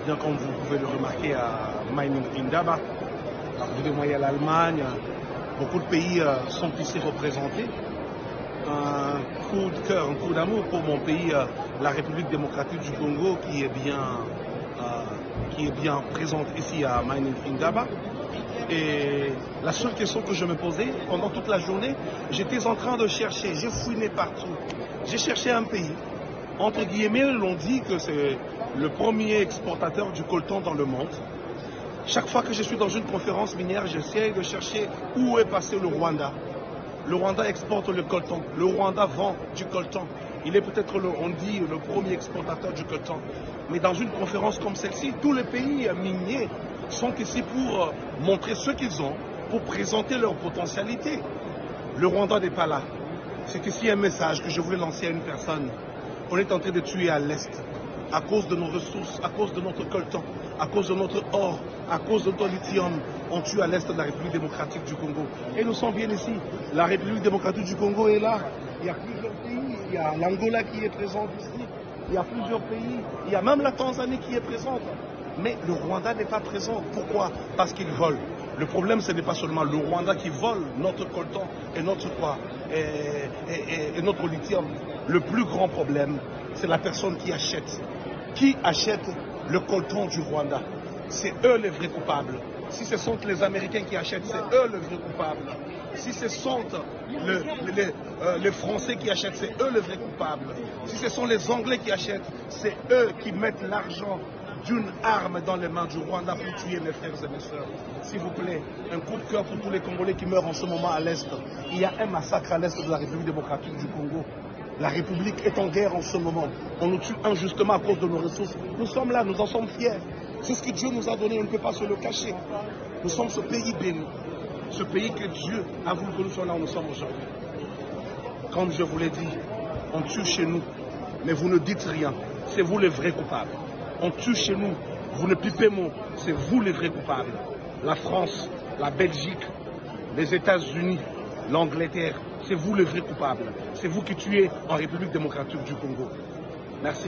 bien comme vous pouvez le remarquer, à Mining Indaba. Évidemment, il y a l'Allemagne, beaucoup de pays sont ici représentés. Un coup de cœur, un coup d'amour pour mon pays, la République démocratique du Congo, qui est bien présente ici à Mining Indaba. Et la seule question que je me posais pendant toute la journée, j'étais en train de chercher, j'ai fouiné partout. J'ai cherché un pays. Entre guillemets, l'on dit que c'est le premier exportateur du coltan dans le monde. Chaque fois que je suis dans une conférence minière, j'essaie de chercher où est passé le Rwanda. Le Rwanda exporte le coltan. Le Rwanda vend du coltan. Il est peut-être, on dit, le premier exportateur du coltan. Mais dans une conférence comme celle-ci, tous les pays miniers sont ici pour montrer ce qu'ils ont, pour présenter leur potentialité. Le Rwanda n'est pas là. C'est ici un message que je voulais lancer à une personne. On est en train de tuer à l'Est, à cause de nos ressources, à cause de notre coltan, à cause de notre or, à cause de notre lithium. On tue à l'Est de la République démocratique du Congo. Et nous sommes bien ici. La République démocratique du Congo est là. Il y a plusieurs pays. Il y a l'Angola qui est présente ici. Il y a plusieurs pays. Il y a même la Tanzanie qui est présente. Mais le Rwanda n'est pas présent. Pourquoi? Parce qu'ils volent. Le problème, ce n'est pas seulement le Rwanda qui vole notre coltan et notre quoi, et notre lithium. Le plus grand problème, c'est la personne qui achète. Qui achète le coltan du Rwanda? C'est eux les vrais coupables. Si ce sont les Américains qui achètent, c'est eux les vrais coupables. Si ce sont les Français qui achètent, c'est eux les vrais coupables. Si ce sont les Anglais qui achètent, c'est eux qui mettent l'argent d'une arme dans les mains du Rwanda pour tuer mes frères et mes sœurs. S'il vous plaît, un coup de cœur pour tous les Congolais qui meurent en ce moment à l'Est. Il y a un massacre à l'Est de la République démocratique du Congo. La République est en guerre en ce moment. On nous tue injustement à cause de nos ressources. Nous sommes là, nous en sommes fiers. C'est ce que Dieu nous a donné, on ne peut pas se le cacher. Nous sommes ce pays béni. Ce pays que Dieu a voulu que nous soyons là où nous sommes aujourd'hui. Comme je vous l'ai dit, on tue chez nous, mais vous ne dites rien. C'est vous les vrais coupables. On tue chez nous, vous ne pipez mot, c'est vous les vrais coupables. La France, la Belgique, les États-Unis, l'Angleterre, c'est vous les vrais coupables. C'est vous qui tuez en République démocratique du Congo. Merci.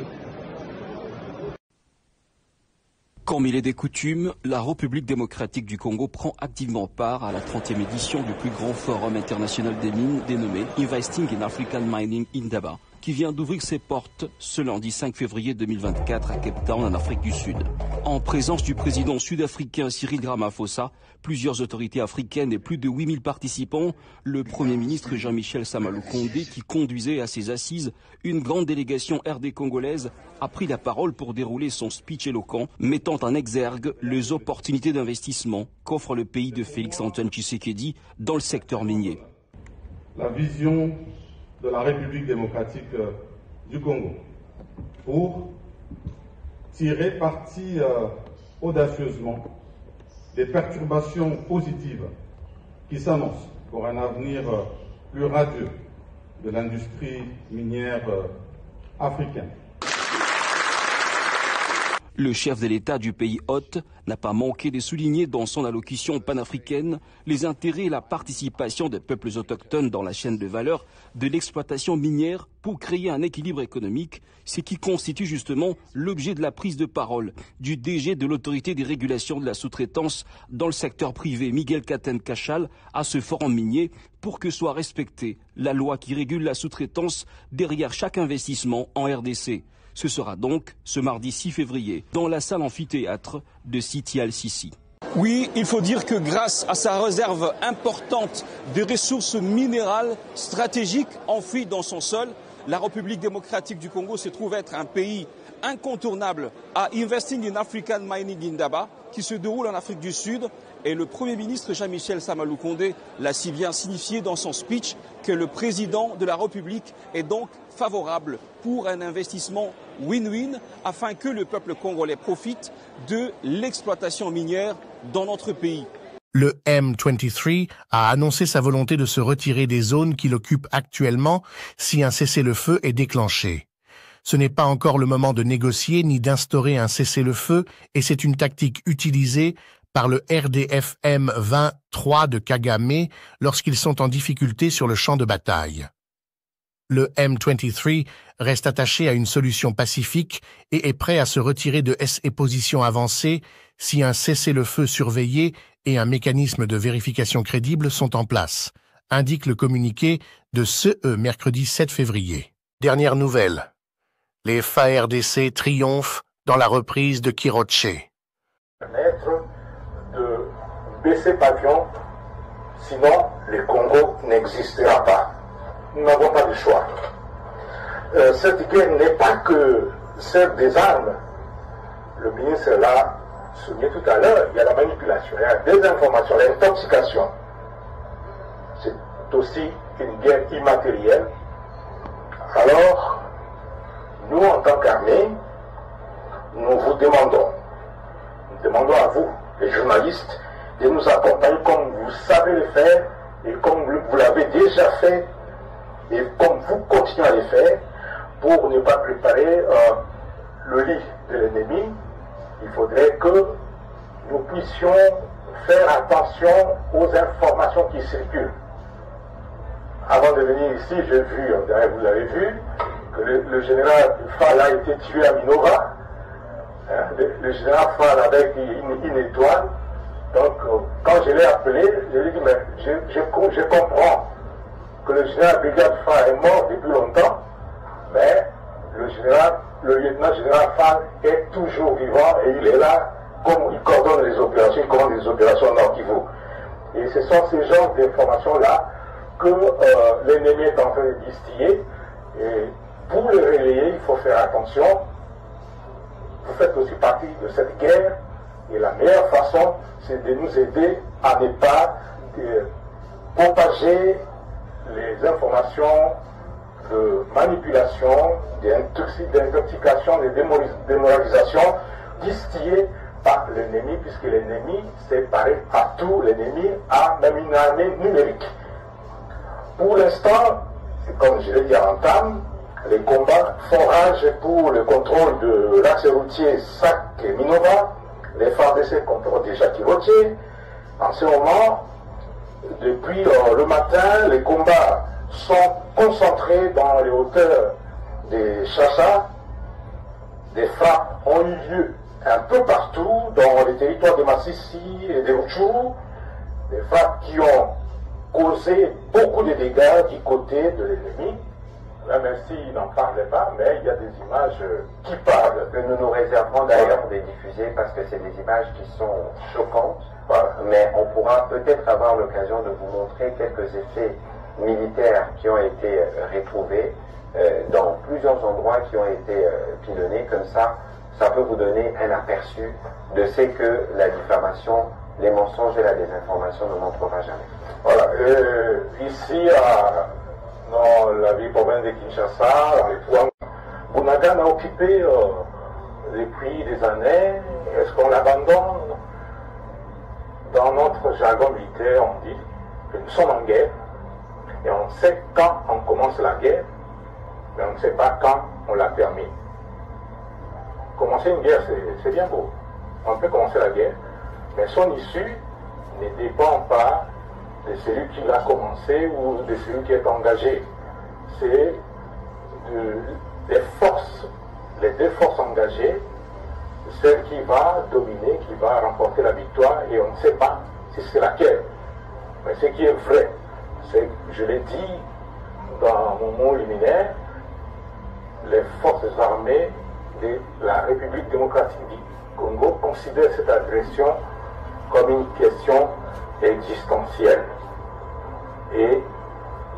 Comme il est des coutumes, la République démocratique du Congo prend activement part à la 30e édition du plus grand forum international des mines dénommé Investing in African Mining Indaba, qui vient d'ouvrir ses portes ce lundi 5 février 2024 à Cape Town, en Afrique du Sud. En présence du président sud-africain Cyril Ramaphosa, plusieurs autorités africaines et plus de 8000 participants, le Premier ministre Jean-Michel Samaloukonde, qui conduisait à ses assises une grande délégation RD congolaise, a pris la parole pour dérouler son speech éloquent, mettant en exergue les opportunités d'investissement qu'offre le pays de Félix-Antoine Tshisekedi dans le secteur minier. La vision de la République démocratique du Congo pour tirer parti audacieusement des perturbations positives qui s'annoncent pour un avenir plus radieux de l'industrie minière africaine. Le chef de l'État du pays hôte n'a pas manqué de souligner dans son allocution panafricaine les intérêts et la participation des peuples autochtones dans la chaîne de valeur de l'exploitation minière pour créer un équilibre économique, ce qui constitue justement l'objet de la prise de parole du DG de l'autorité des régulations de la sous-traitance dans le secteur privé, Miguel Katen-Kachal, à ce forum minier pour que soit respectée la loi qui régule la sous-traitance derrière chaque investissement en RDC. Ce sera donc ce mardi 6 février dans la salle amphithéâtre de Siti Al-Sisi. Oui, il faut dire que grâce à sa réserve importante de ressources minérales stratégiques enfouies dans son sol, la République démocratique du Congo se trouve être un pays incontournable à Investing in African Mining Indaba qui se déroule en Afrique du Sud. Et le Premier ministre Jean-Michel Samaloukonde l'a si bien signifié dans son speech que le président de la République est donc favorable pour un investissement win-win afin que le peuple congolais profite de l'exploitation minière dans notre pays. Le M23 a annoncé sa volonté de se retirer des zones qu'il occupe actuellement si un cessez-le-feu est déclenché. Ce n'est pas encore le moment de négocier ni d'instaurer un cessez-le-feu et c'est une tactique utilisée par le RDF M23 de Kagame lorsqu'ils sont en difficulté sur le champ de bataille. Le M23 reste attaché à une solution pacifique et est prêt à se retirer de ses positions avancées si un cessez-le-feu surveillé et un mécanisme de vérification crédible sont en place, indique le communiqué de CE mercredi 7 février. Dernière nouvelle. Les FARDC triomphent dans la reprise de Kiroche. Permettre de baisser pavillon, sinon le Congo n'existera pas. Nous n'avons pas de choix. Cette guerre n'est pas que celle des armes. Le ministre l'a souligné tout à l'heure, il y a la manipulation, il y a la désinformation, l'intoxication. C'est aussi une guerre immatérielle. Alors, nous, en tant qu'armée, nous vous demandons à vous, les journalistes, de nous accompagner comme vous savez le faire et comme vous l'avez déjà fait et comme vous continuez à le faire pour ne pas préparer le lit de l'ennemi. Il faudrait que nous puissions faire attention aux informations qui circulent. Avant de venir ici, j'ai vu, vous l'avez vu, que le général Fall a été tué à Minova. Le général Fall avec une étoile. Donc, quand je l'ai appelé, je lui ai dit, mais je comprends que le général Brigade Fall est mort depuis longtemps, mais le lieutenant général Fall est toujours vivant et il est là, comme il coordonne les opérations, il commande les opérations Nord Kivu. Et ce sont ces genres d'informations-là que l'ennemi est en train de distiller. Et pour le relayer, il faut faire attention. Vous faites aussi partie de cette guerre et la meilleure façon, c'est de nous aider à ne pas propager les informations de manipulation, d'intoxication, de démoralisation distillées par l'ennemi, puisque l'ennemi s'est paré à tout, l'ennemi a même une armée numérique. Pour l'instant, comme je l'ai dit à l'entame, les combats font rage pour le contrôle de l'axe routier Sac et Minova. Les FARDC contrôlent déjà Kiroche. En ce moment, depuis le matin, les combats sont concentrés dans les hauteurs des Chacha. Des frappes ont eu lieu un peu partout dans les territoires de Massissi et de Rutshuru. Des frappes qui ont causé beaucoup de dégâts du côté de l'ennemi. Même s'il n'en parlait pas, mais il y a des images qui parlent. Que nous nous réservons d'ailleurs de diffuser parce que c'est des images qui sont choquantes. Voilà. Mais on pourra peut-être avoir l'occasion de vous montrer quelques effets militaires qui ont été retrouvés dans plusieurs endroits qui ont été pilonnés. Comme ça peut vous donner un aperçu de ce que la diffamation, les mensonges et la désinformation ne montrera jamais. Voilà. Ici, dans la ville province de Kinshasa, dans les trois, Bunagana a occupé depuis des années. Est-ce qu'on l'abandonne? Dans notre jargon militaire, on dit que nous sommes en guerre et on sait quand on commence la guerre, mais on ne sait pas quand on la termine. Commencer une guerre, c'est bien beau. On peut commencer la guerre, mais son issue ne dépend pas de celui qui l'a commencé ou de celui qui est engagé. C'est des forces, les deux forces engagées, celle qui va dominer, qui va remporter la victoire, et on ne sait pas si c'est laquelle. Mais ce qui est vrai, c'est, je l'ai dit dans mon mot liminaire, les forces armées de la République démocratique du Congo considèrent cette agression comme une question existentielle. Et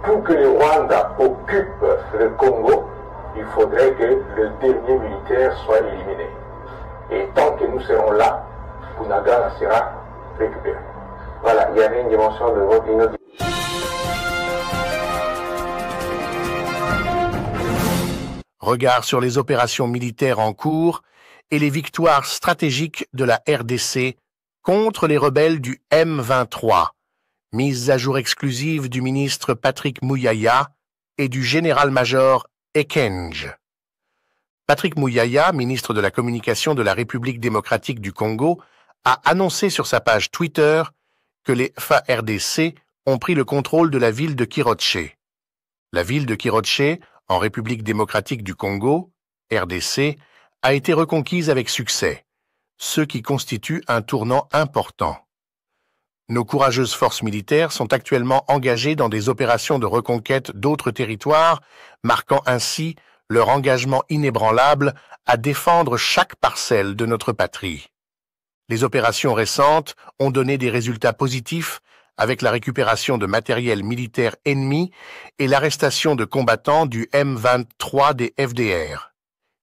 pour que le Rwanda occupe le Congo, il faudrait que le dernier militaire soit éliminé. Et tant que nous serons là, Bunagana sera récupéré. Voilà, il y avait une dimension de vote, une autre. Regard sur les opérations militaires en cours et les victoires stratégiques de la RDC contre les rebelles du M23. Mise à jour exclusive du ministre Patrick Muyaya et du général-major Ekenge. Patrick Muyaya, ministre de la Communication de la République démocratique du Congo, a annoncé sur sa page Twitter que les FARDC ont pris le contrôle de la ville de Kiroche. La ville de Kiroche, en République démocratique du Congo, RDC, a été reconquise avec succès, ce qui constitue un tournant important. Nos courageuses forces militaires sont actuellement engagées dans des opérations de reconquête d'autres territoires, marquant ainsi leur engagement inébranlable à défendre chaque parcelle de notre patrie. Les opérations récentes ont donné des résultats positifs avec la récupération de matériel militaire ennemi et l'arrestation de combattants du M23 des FDR.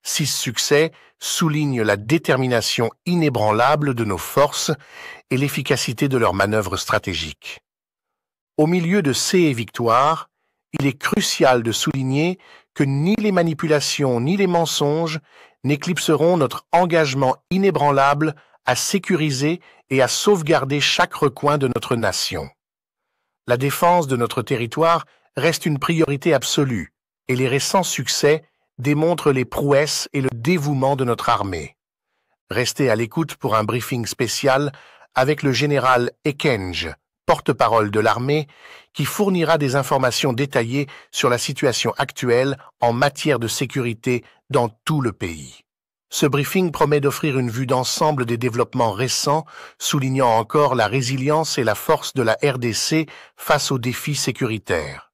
6 succès soulignent la détermination inébranlable de nos forces et l'efficacité de leurs manœuvres stratégiques. Au milieu de ces victoires, il est crucial de souligner que ni les manipulations ni les mensonges n'éclipseront notre engagement inébranlable à sécuriser et à sauvegarder chaque recoin de notre nation. La défense de notre territoire reste une priorité absolue et les récents succès démontrent les prouesses et le dévouement de notre armée. Restez à l'écoute pour un briefing spécial avec le général Ekenge, porte-parole de l'armée, qui fournira des informations détaillées sur la situation actuelle en matière de sécurité dans tout le pays. Ce briefing promet d'offrir une vue d'ensemble des développements récents, soulignant encore la résilience et la force de la RDC face aux défis sécuritaires.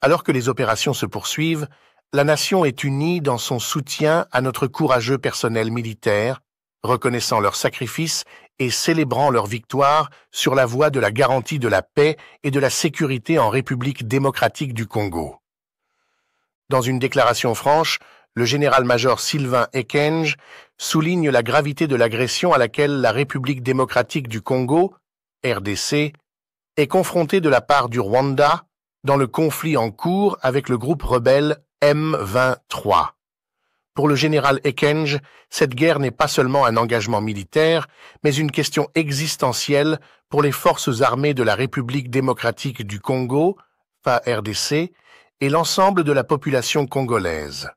Alors que les opérations se poursuivent, la nation est unie dans son soutien à notre courageux personnel militaire, reconnaissant leurs sacrifices et célébrant leur victoire sur la voie de la garantie de la paix et de la sécurité en République démocratique du Congo. Dans une déclaration franche, le général-major Sylvain Ekenge souligne la gravité de l'agression à laquelle la République démocratique du Congo, RDC, est confrontée de la part du Rwanda dans le conflit en cours avec le groupe rebelle M23. Pour le général Ekenge, cette guerre n'est pas seulement un engagement militaire, mais une question existentielle pour les forces armées de la République démocratique du Congo, FARDC, et l'ensemble de la population congolaise.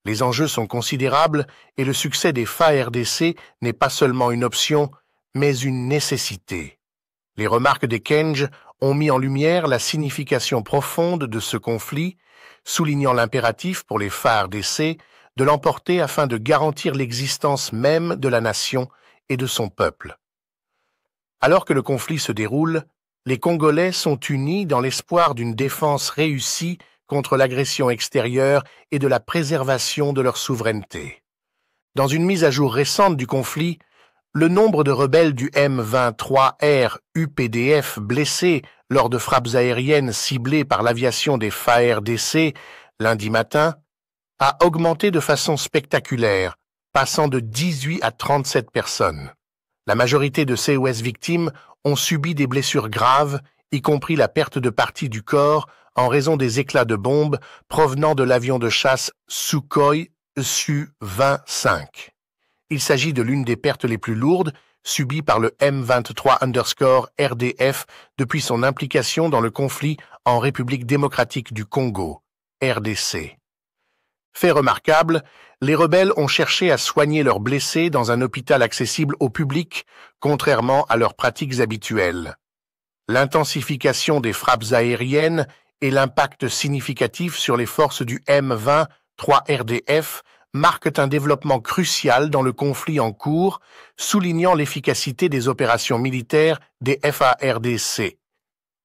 Les enjeux sont considérables et le succès des FARDC n'est pas seulement une option, mais une nécessité. Les remarques d'Ekenge ont mis en lumière la signification profonde de ce conflit, soulignant l'impératif pour les FARDC de l'emporter afin de garantir l'existence même de la nation et de son peuple. Alors que le conflit se déroule, les Congolais sont unis dans l'espoir d'une défense réussie contre l'agression extérieure et de la préservation de leur souveraineté. Dans une mise à jour récente du conflit, le nombre de rebelles du M23R UPDF blessés lors de frappes aériennes ciblées par l'aviation des FARDC lundi matin a augmenté de façon spectaculaire, passant de 18 à 37 personnes. La majorité de ces victimes ont subi des blessures graves, y compris la perte de parties du corps en raison des éclats de bombes provenant de l'avion de chasse Sukhoi Su-25. Il s'agit de l'une des pertes les plus lourdes subies par le M23_RDF depuis son implication dans le conflit en République démocratique du Congo, RDC. Fait remarquable, les rebelles ont cherché à soigner leurs blessés dans un hôpital accessible au public, contrairement à leurs pratiques habituelles. L'intensification des frappes aériennes et l'impact significatif sur les forces du M23RDF marquent un développement crucial dans le conflit en cours, soulignant l'efficacité des opérations militaires des FARDC.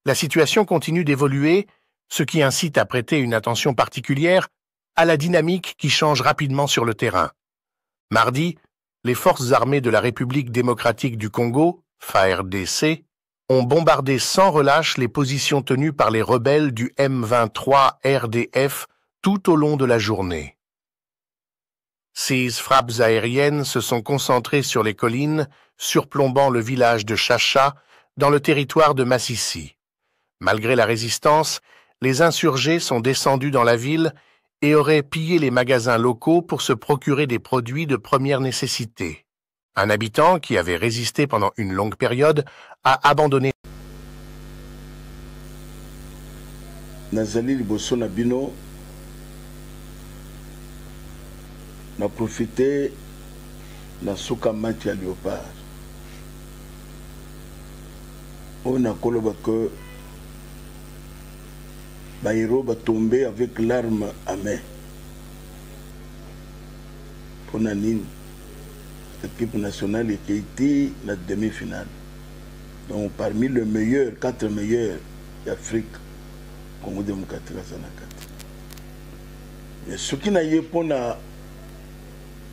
La situation continue d'évoluer, ce qui incite à prêter une attention particulière à la dynamique qui change rapidement sur le terrain. Mardi, les forces armées de la République démocratique du Congo, FARDC, ont bombardé sans relâche les positions tenues par les rebelles du M23RDF tout au long de la journée. Ces frappes aériennes se sont concentrées sur les collines, surplombant le village de Chacha, dans le territoire de Massissi. Malgré la résistance, les insurgés sont descendus dans la ville et auraient pillé les magasins locaux pour se procurer des produits de première nécessité. Un habitant, qui avait résisté pendant une longue période, a abandonné. Nazali liboso na bino na profité na suka match ya Léopard. On a koloba que Baïro va tomber avec l'arme à main. Pour Nanine, l'équipe nationale qui a été la demi-finale. Donc parmi les meilleurs, 4 meilleurs d'Afrique, Congo démocratique à Sanakati. Mais ce qui n'a eu pour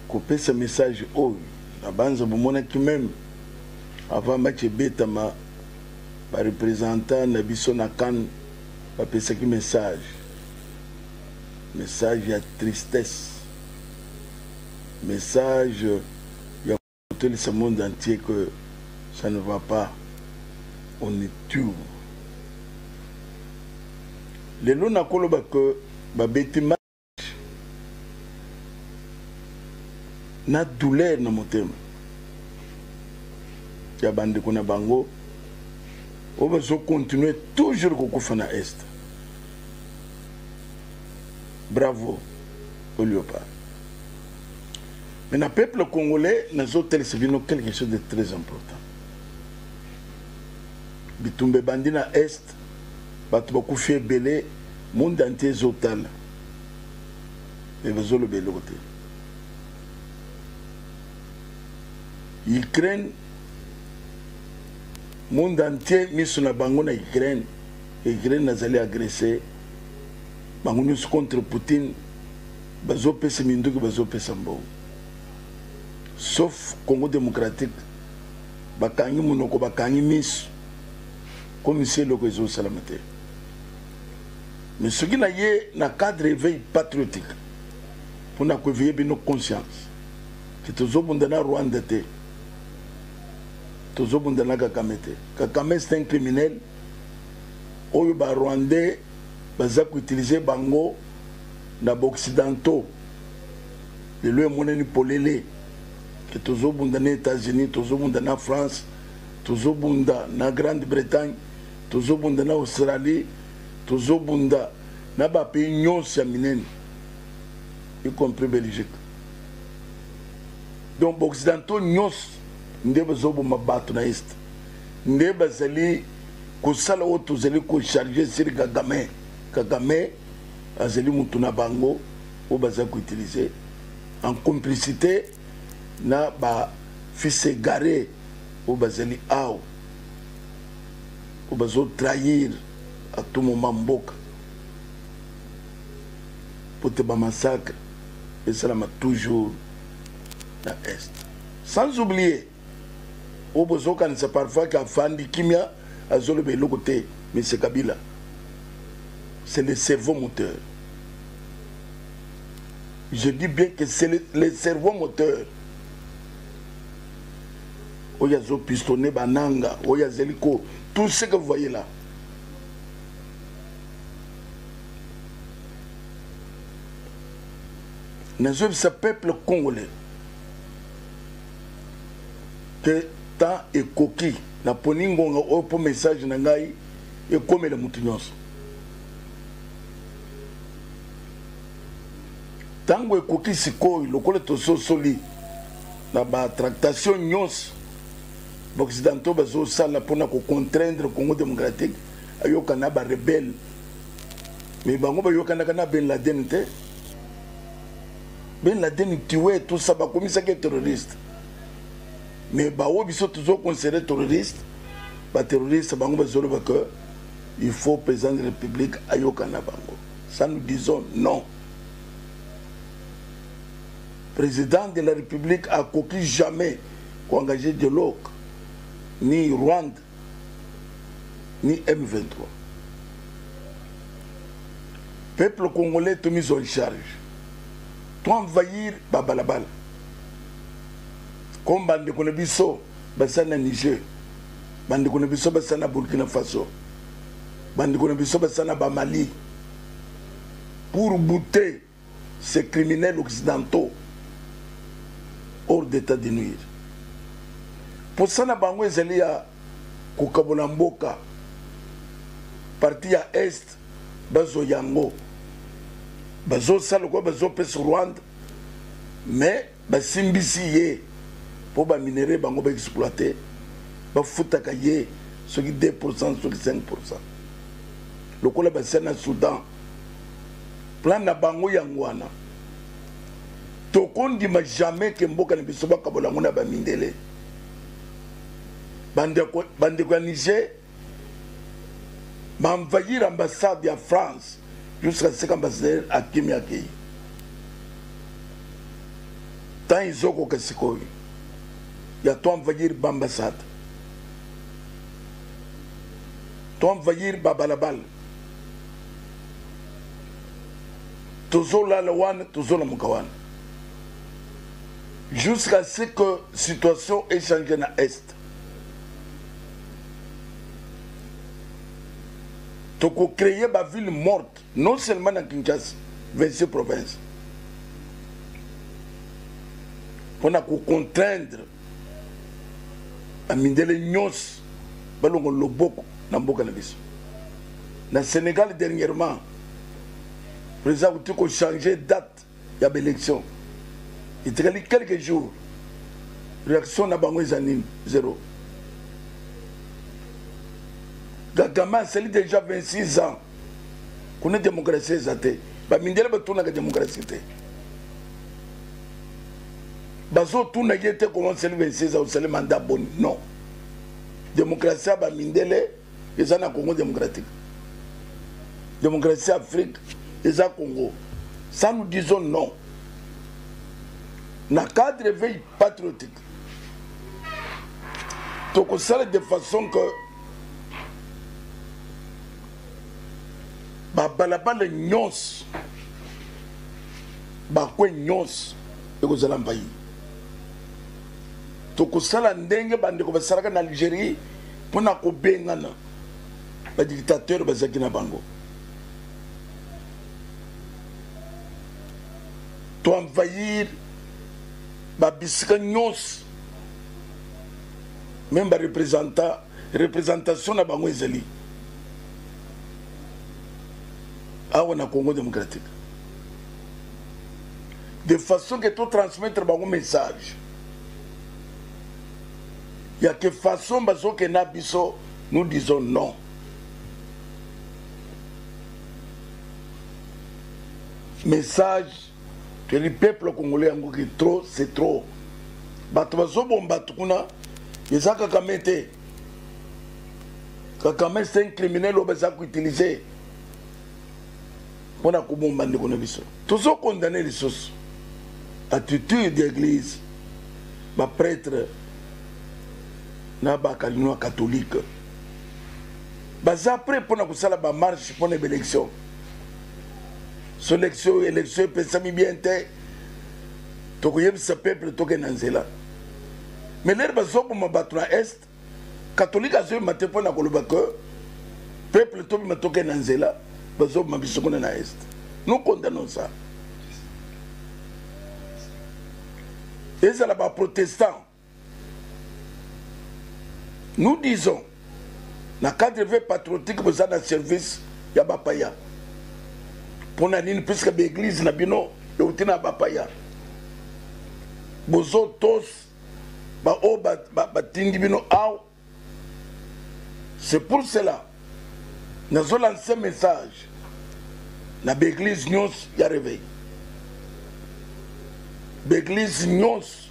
couper ce message, oh, la bande de même, avant match Betama, par représentant Nabiso Nakan, par ce message. Message de tristesse. Message, il y a tout le monde entier que ça ne va pas. On est tout. Les lois n'a que babeti match na douleur na motema. Ya bande kuna bango. On va continuer toujours à na est. Bravo au léopard. Mais le peuple congolais, nous avons quelque chose de très important. Bitumbe bandi na est, batu bakufi belé, monde entier zotal. Et vous le belé côté. Ukraine, monde entier mis sur la bango na Ukraine. Ukraine n'a allé agresser. Bango contre Poutine. Bazo pese minduki, bazo pese mbou. Sauf Congo démocratique, bakangi monoko bakangi mis comme c'est le réseau salamité. Mais ce qui n'a pas cadre éveil patriotique pour nous éveiller nos consciences. Que tous les Rwanda tous les Kagame. Kagame c'est un criminel. Oyo ba Rwandais baza utiliser bango na occidentaux. Le lieu monnaie polélé. Que tous les États-Unis, tous les France, tous les Grande-Bretagne, tous les Australie, tous les pays nyonso ya minene, y compris Belgique. Donc les Occidentaux nyonso nde bazoboma bato na est. Nde bazali kosala oyo tozali kocharge sur Kagame. Kagame azali mutu na bango oyo bazali koutilize en complicité na ba fils égaré au bazali ao au bazo trahir à tout moment mboka pour te ba massacre et ça m'a toujours na est sans oublier au bazo quand c'est parfois qu'a fandi kimia azolo be côté mais c'est Kabila, c'est le cerveau moteur. Je dis bien que c'est le cerveau moteur. Oyazo pistonné bananga, oyazeliko, tout ce que vous voyez là. Nous sommes ce peuple congolais que tant et coquille, la poningonga au pour message nangai et comme le moutignos. Tango et coquille sikoy, le collecte soli, la tractation nyos. Les Occidentaux bazo sala pona ko contraindre le Congo démocratique ayoka na ba rebelle mais bango bayoka na kana Ben Laden te Ben Laden tué tout ça ba komisa que terroriste mais ba o biso toujours considéré terroriste ba terroriste bango bazolo ba que il faut président de la République ayoka na bango. Ça nous disons non. Président de la République a coquille jamais engagé de l'OC ni Rwanda, ni M23. Peuple congolais te mis en charge. Tu envahir Babalabal. Comme Bande Konebiso, Bassana Niger. Bande Konebiso, Bassana Burkina Faso. Bande Konebiso, Bassana Mali. Pour bouter ces criminels occidentaux hors d'état de nuire. Pour ça, na bango ezali ya kokabola mboka parti ya est bazo yango bazo sala ko bazo pesa Rwanda mais basimbisi ye pour ba minerais bango ba exploiter ba futaka ye soki 2% soki 5%. lokola basia na Soudan plan na bango yangwana tokondima jamais ke mboka na biso bakabola ngona bamindele bandeko ya Niger m'envahir l'ambassade de France jusqu'à ce qu'ambassadeur Hakim Yakei. Tant ils ont qu'au Sikoy, il y a toi envahir l'ambassade, toi envahir Babalabal, toujours la Lawan, toujours la Mukawan. Jusqu'à ce que la situation ait changé dans l'Est. Donc, créer une ville morte, non seulement dans Kinshasa, 26 provinces. On a contraindre à Mindele Nyos, Balongo Loboko, dans Bokanabis. Dans le Sénégal, dernièrement, le président a changé de date de l'élection. Il y a quelques jours, réaction à Bango Zanin, 0. Gagama, c'est déjà 26 ans. Qu'on est démocratie, c'est bah mindele ba tourna la démocratie. Bazo tourna qui était comment c'est 26 ans, c'est le mandat bon. Non. Démocratie ba mindele, ils ont un Congo démocratique. Démocratie Afrique, ils ont Congo. Ça nous disons non. Dans le cadre de veille patriotique. Donc ça de façon que balabala nyos bakwe nyos ekozala mbayi tokosala ndenge bandeko basalaka na Algérie mpona kobengana badictateur bazalaki na bango toenvahir babisika nyos même représentation na bango ezali awa na Congo démocratique de façon que tout transmettre un message. Il y a que façon que Nabiso nous disons non. Message que le peuple congolais a dit trop, c'est trop. Batubazo bombatukuna, ils ont kakamete. Kakame c'est un criminel au besoin utilisé. On a toujours condamné les choses. Attitude d'église, ma prêtre, na bakalinois catholique. Après, pour nous la marche pour les élections. Sélection, élection, pensez bien, ce peuple, toke nanzela. Mais l'air bazo pour ma battre à est, catholique a joué ma pour na kolobaka, peuple toke ma toke nanzela. Nous condamnons ça. Et ça là-bas, protestants. Nous disons, dans le cadre de patriotique, vous avez un service, il y a Bapaya. Pour nous, puisque l'église n'a pas de Bapaya. Vous autres tous, c'est pour cela. Nous avons lancé un message. Dans l'église Nyos, il y a réveil. L'église Nyos,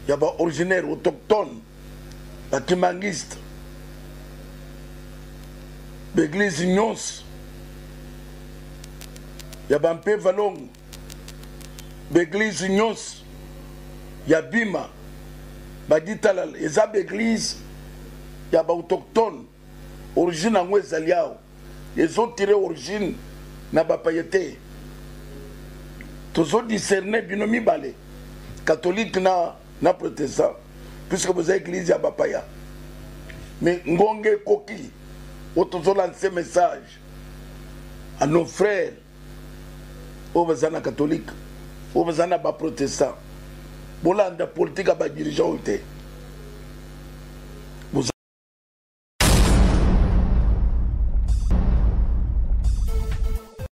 il y a des originaires autochtones, des kimangistes. L'église Nyos, il y a Bampé Valong. L'église Nyos, il y a Bima, Baditalal. Il y a l'église, il y a des autochtones. Origine en Ouezaliao, ils ont tiré origine na bapayete. Tous ont discerné binomi balé, catholique na protestant, puisque vous avez église à Bapaya. Mais Ngonge Koki, tous ont lancé message à nos frères, aux catholiques, aux protestants, pour la politique à dirigeants.